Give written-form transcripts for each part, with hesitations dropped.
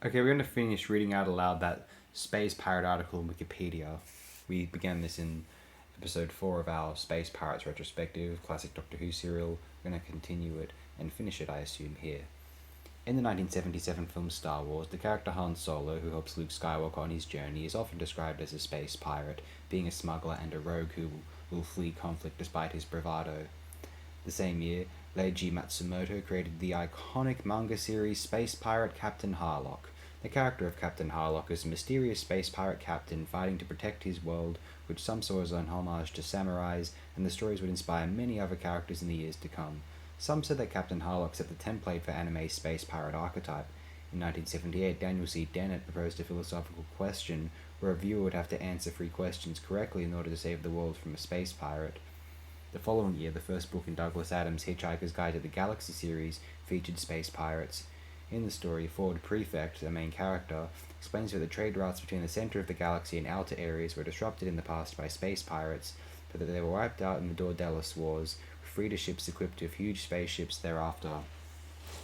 Okay, we're going to finish reading out aloud that Space Pirate article in Wikipedia. We began this in episode 4 of our Space Pirates Retrospective, classic Doctor Who serial. We're going to continue it and finish it, I assume, here. In the 1977 film Star Wars, the character Han Solo, who helps Luke Skywalker on his journey, is often described as a space pirate, being a smuggler and a rogue who will flee conflict despite his bravado. The same year, Leiji Matsumoto created the iconic manga series Space Pirate Captain Harlock. The character of Captain Harlock is a mysterious space pirate captain fighting to protect his world, which some saw as an homage to samurais, and the stories would inspire many other characters in the years to come. Some said that Captain Harlock set the template for anime's space pirate archetype. In 1978, Daniel C. Dennett proposed a philosophical question where a viewer would have to answer 3 questions correctly in order to save the world from a space pirate. The following year, the first book in Douglas Adams' Hitchhiker's Guide to the Galaxy series featured space pirates. In the story, Ford Prefect, the main character, explains that the trade routes between the center of the galaxy and outer areas were disrupted in the past by space pirates, but that they were wiped out in the Dordelis Wars, with freighter ships equipped with huge spaceships thereafter.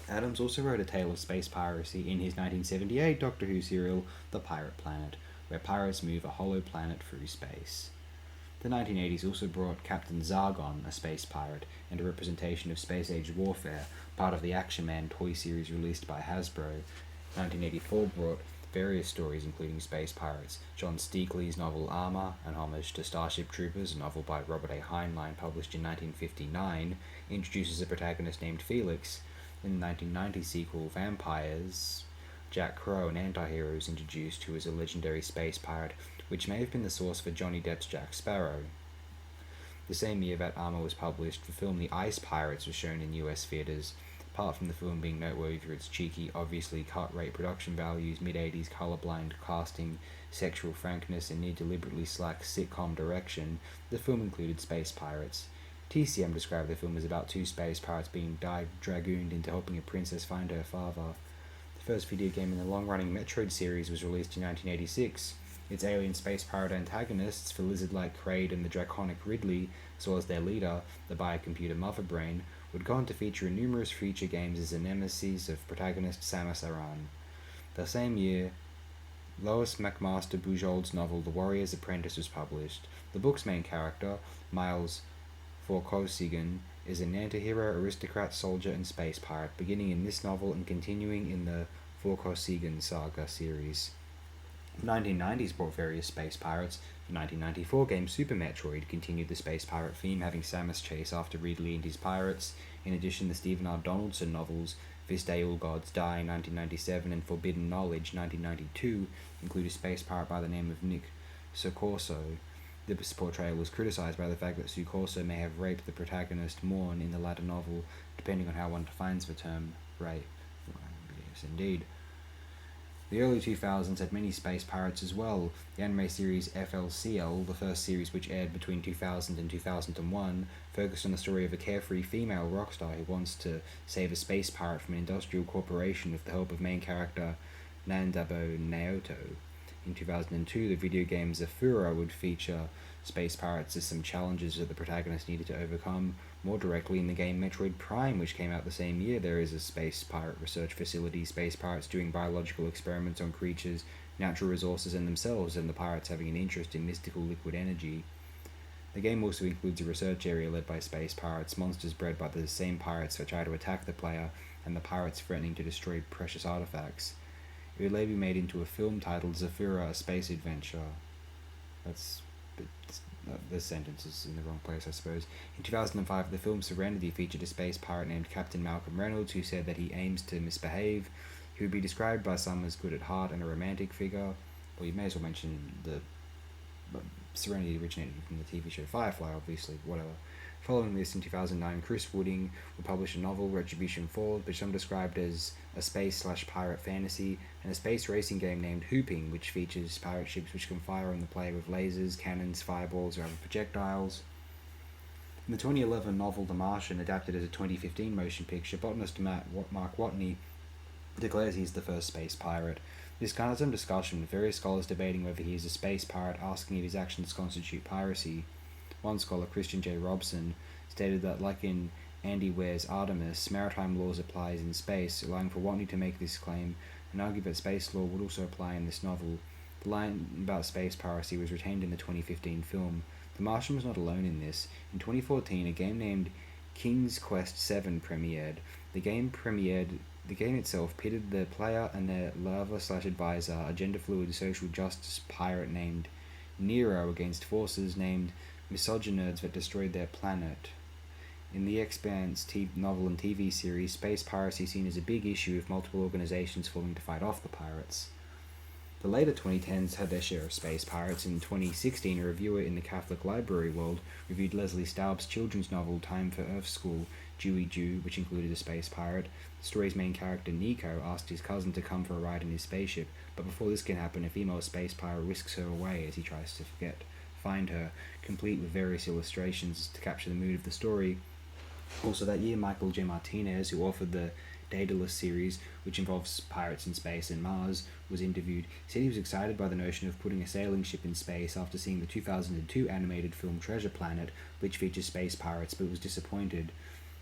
Adams also wrote a tale of space piracy in his 1978 Doctor Who serial, The Pirate Planet, where pirates move a hollow planet through space. The 1980s also brought Captain Zargon, a space pirate, and a representation of space-age warfare, part of the Action Man toy series released by Hasbro. 1984 brought various stories including space pirates. John Steakley's novel Armor, an homage to Starship Troopers, a novel by Robert A. Heinlein published in 1959, introduces a protagonist named Felix. In the 1990 sequel Vampires, Jack Crow, an anti-hero, is introduced who is a legendary space pirate, which may have been the source for Johnny Depp's Jack Sparrow. The same year that Armor was published, the film The Ice Pirates was shown in US theaters. Apart from the film being noteworthy for its cheeky, obviously cut-rate production values, mid-80s colorblind casting, sexual frankness, and near-deliberately slack sitcom direction, the film included space pirates. TCM described the film as about 2 space pirates being dragooned into helping a princess find her father. The first video game in the long-running Metroid series was released in 1986. Its alien space pirate antagonists, the lizard-like Kraid and the draconic Ridley, as well as their leader, the biocomputer Mother Brain, would go on to feature in numerous future games as the nemesis of protagonist Samus Aran. The same year, Lois McMaster Bujold's novel The Warrior's Apprentice was published. The book's main character, Miles Vorkosigan, is an anti-hero, aristocrat, soldier, and space pirate, beginning in this novel and continuing in the Vorkosigan saga series. The 1990s brought various space pirates. The 1994 game Super Metroid continued the space pirate theme, having Samus chase after Ridley and his pirates. In addition, the Stephen R. Donaldson novels This Day All Gods Die 1997 and Forbidden Knowledge 1992 include a space pirate by the name of Nick Sucorso. This portrayal was criticized by the fact that Sucorso may have raped the protagonist Morn in the latter novel, depending on how one defines the term rape. Yes, indeed. The early 2000s had many space pirates as well. The anime series FLCL, the first series which aired between 2000 and 2001, focused on the story of a carefree female rock star who wants to save a space pirate from an industrial corporation with the help of main character Nandabo Naoto. In 2002, the video game Zafura would feature space pirates as some challenges that the protagonist needed to overcome. More directly, in the game Metroid Prime, which came out the same year, there is a space pirate research facility, space pirates doing biological experiments on creatures, natural resources, and themselves, and the pirates having an interest in mystical liquid energy. The game also includes a research area led by space pirates, monsters bred by the same pirates that try to attack the player, and the pirates threatening to destroy precious artifacts. It would later be made into a film titled Zafura: A Space Adventure. The sentence is in the wrong place, I suppose. In 2005, the film Serenity featured a space pirate named Captain Malcolm Reynolds, who said that he aims to misbehave. He would be described by some as good at heart and a romantic figure. Well, you may as well mention the Serenity originated from the TV show Firefly, obviously, whatever. Following this, in 2009, Chris Wooding would publish a novel, Retribution Falls, which some described as a space/pirate fantasy, and a space racing game named Hooping, which features pirate ships which can fire on the player with lasers, cannons, fireballs, or other projectiles. In the 2011 novel The Martian, adapted as a 2015 motion picture, botanist Mark Watney declares he's the first space pirate. This garnered some discussion, with various scholars debating whether he is a space pirate, asking if his actions constitute piracy. One scholar, Christian J. Robson, stated that, like in Andy Ware's Artemis, maritime laws applies in space, allowing for Watney to make this claim, and argued that space law would also apply in this novel. The line about space piracy was retained in the 2015 film. The Martian was not alone in this. In 2014, a game named King's Quest VII premiered. The game itself pitted the player and their lover/advisor, a gender-fluid social justice pirate named Nero, against forces named misogynerds that destroyed their planet. In the Expanse novel and TV series, space piracy is seen as a big issue, with multiple organizations forming to fight off the pirates. The later 2010s had their share of space pirates. In 2016, a reviewer in the Catholic Library World reviewed Leslie Staub's children's novel Time for Earth School, Dewey Jew, which included a space pirate. The story's main character, Nico, asked his cousin to come for a ride in his spaceship, but before this can happen, a female space pirate whisks her away as he tries to find her, complete with various illustrations to capture the mood of the story. Also that year, Michael J. Martinez, who authored the Daedalus series, which involves pirates in space and Mars, was interviewed. He said he was excited by the notion of putting a sailing ship in space after seeing the 2002 animated film Treasure Planet, which features space pirates, but was disappointed.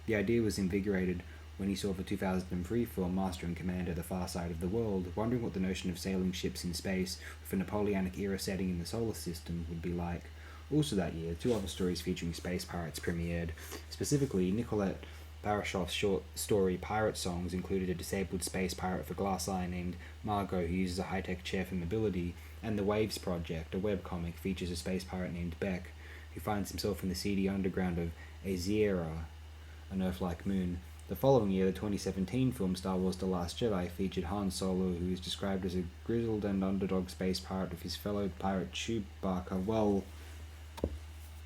The idea was invigorated when he saw the 2003 film Master and Commander: The Far Side of the World, wondering what the notion of sailing ships in space with a Napoleonic era setting in the solar system would be like. Also that year, 2 other stories featuring space pirates premiered. Specifically, Nicolette Barishov's short story Pirate Songs included a disabled space pirate with a glass eye named Margot who uses a high-tech chair for mobility, and The Waves Project, a webcomic, features a space pirate named Beck, who finds himself in the seedy underground of Aziera, an Earth-like moon. The following year, the 2017 film Star Wars The Last Jedi featured Han Solo, who is described as a grizzled and underdog space pirate with his fellow pirate Chewbacca. Well,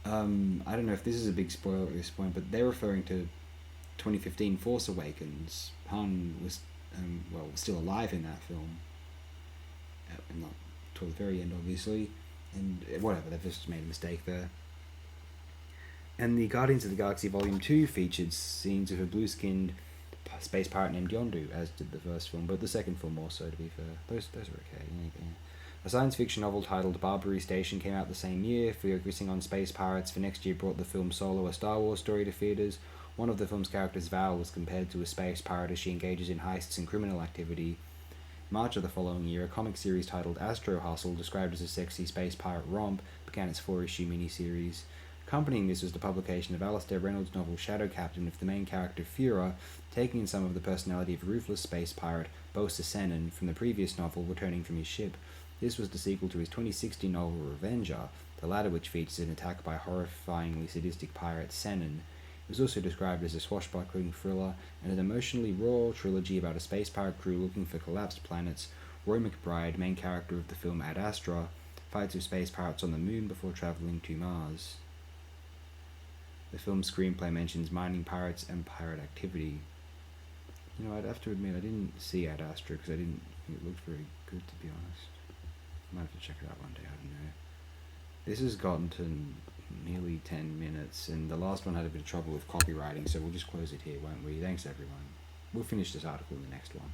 I don't know if this is a big spoiler at this point, but they're referring to 2015 Force Awakens. Han was, still alive in that film. And not till the very end, obviously. And whatever, they've just made a mistake there. And the Guardians of the Galaxy Volume 2 featured scenes of a blue-skinned space pirate named Yondu, as did the first film, but the second film also, to be fair. Those are okay. Yeah. A science fiction novel titled Barbary Station came out the same year, focusing on space pirates. For next year brought the film Solo, a Star Wars story, to theaters. One of the film's characters, Val, was compared to a space pirate as she engages in heists and criminal activity. March of the following year, a comic series titled Astro Hustle, described as a sexy space pirate romp, began its 4-issue miniseries. Accompanying this was the publication of Alastair Reynolds' novel Shadow Captain, with the main character Fura taking in some of the personality of a ruthless space pirate, Bosa Senon, from the previous novel, returning from his ship. This was the sequel to his 2016 novel Revenger, the latter which features an attack by horrifyingly sadistic pirate Senon. It was also described as a swashbuckling thriller and an emotionally raw trilogy about a space pirate crew looking for collapsed planets. Roy McBride, main character of the film Ad Astra, fights with space pirates on the moon before travelling to Mars. The film's screenplay mentions mining pirates and pirate activity. You know, I'd have to admit I didn't see Ad Astra because I didn't think it looked very good, to be honest. I might have to check it out one day, I don't know. This has gotten to nearly 10 minutes, and the last one had a bit of trouble with copywriting, so we'll just close it here, won't we? Thanks, everyone. We'll finish this article in the next one.